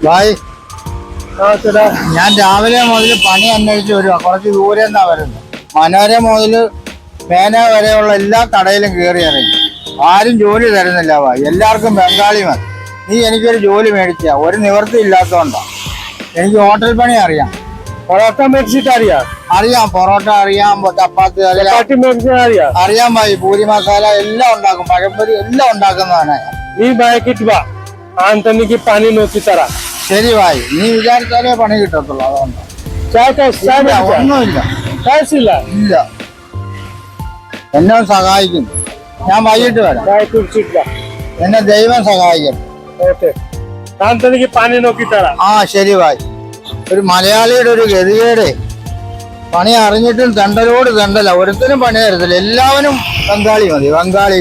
ഭായ് ഞാൻ രാവിലെ മുതൽ പണി അന്വേഷിച്ച് വരുവാ. കുറച്ച് ദൂരെ നിന്നാ വരുന്നത്. മനോര മുതൽ മേന വരെയുള്ള എല്ലാ കടയിലും കയറി ഇറങ്ങി. ആരും ജോലി തരുന്നില്ല ഭായ്. എല്ലാവർക്കും ബംഗാളി മതി. നീ എനിക്കൊരു ജോലി മേടിച്ച ഒരു നിവൃത്തി ഇല്ലാത്തതുകൊണ്ടാ. എനിക്ക് ഹോട്ടൽ പണി അറിയാം. പൊറോട്ട മേടിച്ചിട്ട് അറിയാം. പൊറോട്ട അറിയാം, ചപ്പാത്തി അറിയാം ഭായി. പൂരി മസാല എല്ലാം ഉണ്ടാക്കും. പഴംപൊരി എല്ലാം ഉണ്ടാക്കുന്നതാണ്. നീ ബാക്കിട്ട് വാ, ആന്റണിക്ക് പണി നോക്കി തരാം. ശരി ഭായി, നീ വിചാരിച്ചാലേ പണി കിട്ടത്തുള്ളൂ. അതുകൊണ്ട് ഒന്നുമില്ല. ഇല്ല, എന്നെ സഹായിക്കുന്നു. ഞാൻ വൈകിട്ട് വരാം. എന്നെ ദൈവം സഹായിക്കട്ടെ. ആന്റണിക്ക് പണി നോക്കി തരാം. ആ ശരി ഭായി. ഒരു മലയാളിയുടെ ഒരു ഗതികേട്, പണി അറിഞ്ഞിട്ടും തെണ്ടലോട് തെണ്ടല. ഒരുത്തനും പണി തരത്തില്ല. എല്ലാവരും ബംഗാളി മതി. ബംഗാളി.